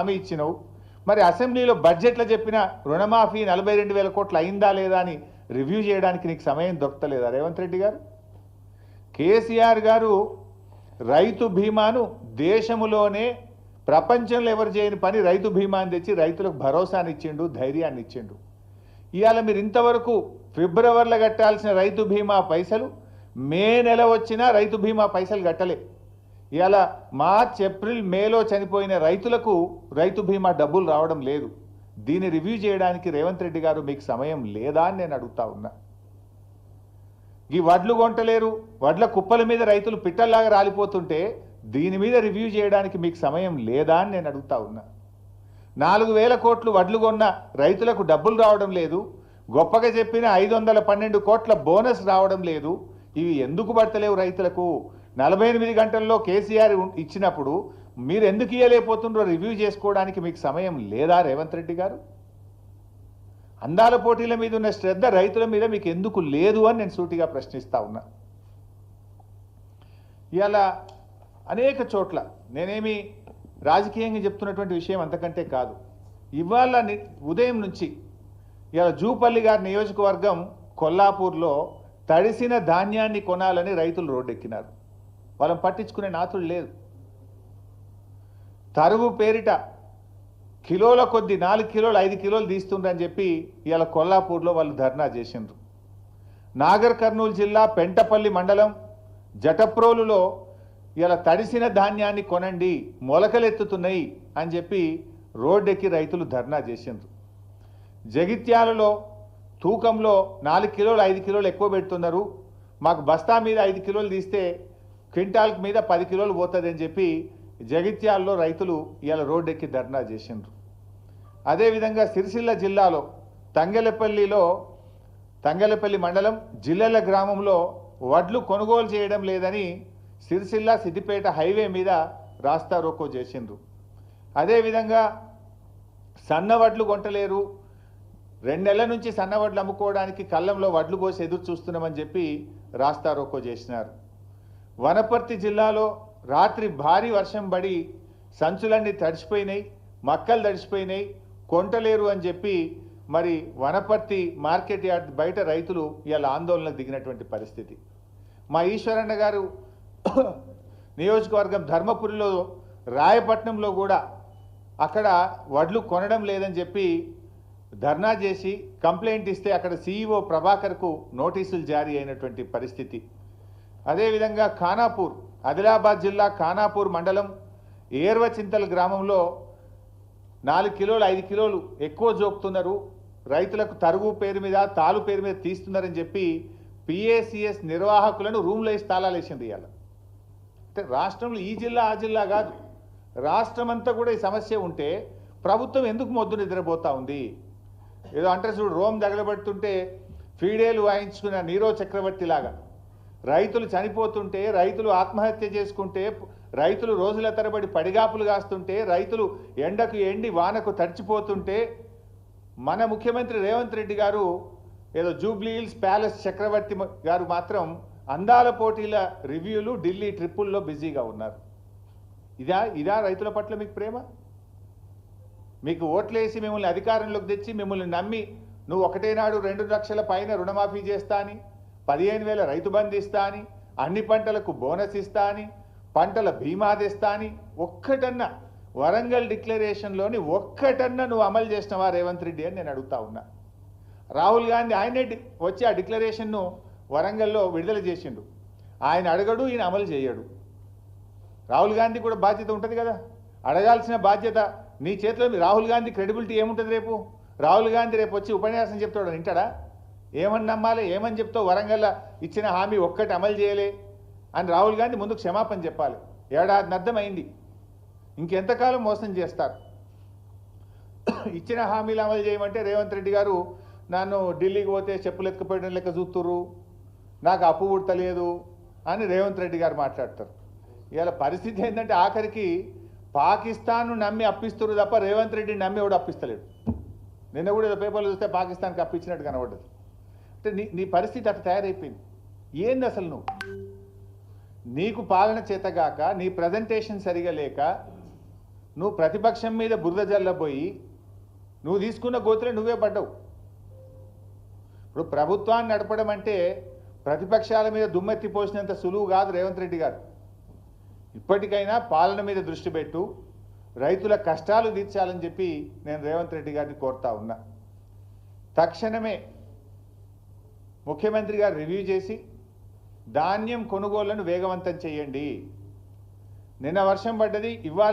హామీ ఇచ్చినావు. మరి అసెంబ్లీలో బడ్జెట్లో చెప్పిన రుణమాఫీ 42,000 కోట్లు అయిందా లేదా అని రివ్యూ చేయడానికి నీకు సమయం దొరకలేదా రేవంత్ రెడ్డి గారు? కేసీఆర్ గారు రైతు బీమాను దేశంలోనే ప్రపంచంలో ఎవరు చేయని పని రైతు బీమాని తెచ్చి రైతులకు భరోసాని ఇచ్చిండు, ధైర్యాన్ని ఇచ్చిండు. ఇవాళ మీరు ఇంతవరకు ఫిబ్రవరిలో కట్టాల్సిన రైతు బీమా పైసలు మే నెల వచ్చినా రైతు బీమా పైసలు కట్టలే. ఇవాళ మార్చ్ ఏప్రిల్ మేలో చనిపోయిన రైతులకు రైతు బీమా డబ్బులు రావడం లేదు. దీన్ని రివ్యూ చేయడానికి రేవంత్ రెడ్డి గారు మీకు సమయం లేదా అని నేను అడుగుతా ఉన్నా. ఈ వడ్లు కొంటలేరు, వడ్ల కుప్పల మీద రైతులు పిట్టల్లాగా రాలిపోతుంటే దీని మీద రివ్యూ చేయడానికి మీకు సమయం లేదా అని నేను అడుగుతా ఉన్నా. 4,000 కోట్లు వడ్లు కొన్న రైతులకు డబ్బులు రావడం లేదు. గొప్పగా చెప్పిన 512 కోట్ల బోనస్ రావడం లేదు. ఇవి ఎందుకు పడతలేవు రైతులకు? 48 గంటల్లో కేసీఆర్ ఇచ్చినప్పుడు మీరు ఎందుకు ఇవ్వలేకపోతుండ్రో రివ్యూ చేసుకోవడానికి మీకు సమయం లేదా రేవంత్ రెడ్డి గారు? అందాల పోటీల మీద ఉన్న శ్రద్ధ రైతుల మీద మీకు ఎందుకు లేదు అని నేను సూటిగా ప్రశ్నిస్తా ఉన్నా. ఇలా అనేక చోట్ల నేనేమి రాజకీయంగా చెప్తున్నటువంటి విషయం అంతకంటే కాదు. ఇవాళ ఉదయం నుంచి ఇలా జూపల్లి గారి నియోజకవర్గం కొల్లాపూర్లో తడిసిన ధాన్యాన్ని కొనాలని రైతులు రోడ్డెక్కినారు. వాళ్ళని పట్టించుకునే నాతులు లేదు. తరుగు పేరిట కిలోల కొద్ది 4 కిలోలు 5 కిలోలు తీస్తుండ్రని చెప్పి ఇవాళ కొల్లాపూర్లో వాళ్ళు ధర్నా చేసిండ్రు. నాగర్ కర్నూలు జిల్లా పెంటపల్లి మండలం జటప్రోలులో ఇలా తడిసిన ధాన్యాన్ని కొనండి, మొలకలెత్తుతున్నాయి అని చెప్పి రోడ్డెక్కి రైతులు ధర్నా చేసిండ్రు. జగిత్యాలలో తూకంలో 4 కిలోలు 5 కిలోలు ఎక్కువ పెడుతున్నారు, మాకు బస్తా మీద 5 కిలోలు తీస్తే క్వింటాల్ మీద 10 కిలోలు పోతుందని చెప్పి జగిత్యాలలో రైతులు ఇవాళ రోడ్డెక్కి ధర్నా చేసిండ్రు. అదేవిధంగా సిరిసిల్ల జిల్లాలో తంగెలపల్లి మండలం జిల్లెల గ్రామంలో వడ్లు కొనుగోలు చేయడం లేదని సిరిసిల్ల సిద్దిపేట హైవే మీద రాస్తా రోకో చేసిండ్రు. అదేవిధంగా సన్నవడ్లు కొంటలేరు, 2 నెలల నుంచి సన్నవడ్లు అమ్ముకోవడానికి కళ్ళంలో వడ్లు పోసి ఎదురు చూస్తున్నామని చెప్పి రాస్తా రోకో చేసినారు. వనపర్తి జిల్లాలో రాత్రి భారీ వర్షం పడి సంచులన్నీ తడిచిపోయినాయి, మక్కలు తడిచిపోయినాయి, కొంటలేరు అని చెప్పి మరి వనపర్తి మార్కెట్ యార్డ్ బయట రైతులు ఇవాళ ఆందోళనకు దిగినటువంటి పరిస్థితి. మా ఈశ్వరన్న గారు నియోజకవర్గం ధర్మపురిలో రాయపట్నంలో కూడా అక్కడ వడ్లు కొనడం లేదని చెప్పి ధర్నా చేసి కంప్లైంట్ ఇస్తే అక్కడ సీఈఓ ప్రభాకర్కు నోటీసులు జారీ అయినటువంటి పరిస్థితి. అదేవిధంగా ఖానాపూర్ ఆదిలాబాద్ జిల్లా ఖానాపూర్ మండలం ఏర్వచింతల గ్రామంలో 4 కిలోలు 5 కిలోలు ఎక్కువ జోపుతున్నారు, రైతులకు తరుగు పేరు మీద తాలు పేరు మీద తీస్తున్నారని చెప్పి పిఏసిఎస్ నిర్వాహకులను రూమ్లో వేసి తాళాలు వేసింది. ఇవాళ అంటే రాష్ట్రంలో ఈ జిల్లా ఆ జిల్లా కాదు, రాష్ట్రం అంతా కూడా ఈ సమస్య ఉంటే ప్రభుత్వం ఎందుకు మొద్దు నిద్రపోతూ ఉంది? ఏదో అంటే చూడు, రోమ్ తగలబెడుతుంటే ఫీడేలు వాయించుకున్న నీరో చక్రవర్తి లాగా రైతులు చనిపోతుంటే, రైతులు ఆత్మహత్య చేసుకుంటే, రైతులు రోజుల తరబడి పడిగాపులు కాస్తుంటే, రైతులు ఎండకు ఎండి వానకు తడిచిపోతుంటే మన ముఖ్యమంత్రి రేవంత్ రెడ్డి గారు ఏదో జూబ్లీ హిల్స్ ప్యాలెస్ చక్రవర్తి గారు మాత్రం అందాల పోటీల రివ్యూలు ఢిల్లీ ట్రిప్పుల్లో బిజీగా ఉన్నారు. ఇదా రైతుల పట్ల మీకు ప్రేమ? మీకు ఓట్లేసి మిమ్మల్ని అధికారంలోకి తెచ్చి మిమ్మల్ని నమ్మి నువ్వు ఒకటే నాడు 2 లక్షల పైన రుణమాఫీ చేస్తా అని, 15,000 రైతు బంధు ఇస్తా అని, అన్ని పంటలకు బోనస్ ఇస్తా అని, పంటల బీమా తెస్తా అని ఒక్కటన్నా వరంగల్ డిక్లరేషన్లోని ఒక్కటన్నా నువ్వు అమలు చేసినవా రేవంత్ రెడ్డి అని నేను అడుగుతా ఉన్నా. రాహుల్ గాంధీ ఆయనే వచ్చి ఆ డిక్లరేషన్ను వరంగల్లో విడుదల చేసిండు. ఆయన అడగడు, ఈయన అమలు చేయడు. రాహుల్ గాంధీ కూడా బాధ్యత ఉంటుంది కదా, అడగాల్సిన బాధ్యత నీ చేతిలో. రాహుల్ గాంధీ క్రెడిబిలిటీ ఏముంటుంది? రేపు రాహుల్ గాంధీ రేపు వచ్చి ఉపన్యాసం చెప్తాడు, వింటాడా? ఏమని నమ్మాలి? ఏమని చెప్తావు? వరంగల్లో ఇచ్చిన హామీ ఒక్కటి అమలు చేయలే అని రాహుల్ గాంధీ ముందు క్షమాపణ చెప్పాలి. 1 ఏడాది అర్థమైంది, ఇంకెంతకాలం మోసం చేస్తారు? ఇచ్చిన హామీలు అమలు చేయమంటే రేవంత్ రెడ్డి గారు నన్ను ఢిల్లీకి పోతే చెప్పులు ఎత్తుకుపోయడం లెక్క చూస్తురు, నాకు అప్పు పుట్టలేదు అని రేవంత్ రెడ్డి గారు మాట్లాడతారు. ఇవాళ పరిస్థితి ఏంటంటే ఆఖరికి పాకిస్తాన్ను నమ్మి అప్పిస్తున్నారు తప్ప రేవంత్ రెడ్డిని నమ్మి ఎవడు అప్పిస్తలేడు. నిన్న కూడా ఏదో పేపర్లు చూస్తే పాకిస్తాన్కి అప్పించినట్టు కనబడ్డది. అంటే నీ పరిస్థితి అట్లా తయారైపోయింది. ఏంది అసలు నీకు పాలన చేతగాక, నీ ప్రజెంటేషన్ సరిగా లేక నువ్వు ప్రతిపక్షం మీద బురద జల్లబోయి నువ్వు తీసుకున్న గోతులే నువ్వే పడ్డావు. ఇప్పుడు ప్రభుత్వాన్ని నడపడం అంటే ప్రతిపక్షాల మీద దుమ్మెత్తి పోసినంత సులువు కాదు రేవంత్ రెడ్డి గారు. ఇప్పటికైనా పాలన మీద దృష్టి పెట్టు, రైతుల కష్టాలు తీర్చాలని చెప్పి నేను రేవంత్ రెడ్డి గారిని కోరుతా ఉన్నా. తక్షణమే ముఖ్యమంత్రి గారు రివ్యూ చేసి ధాన్యం కొనుగోళ్లను వేగవంతం చేయండి. నిన్న వర్షం పడ్డది, ఇవాళ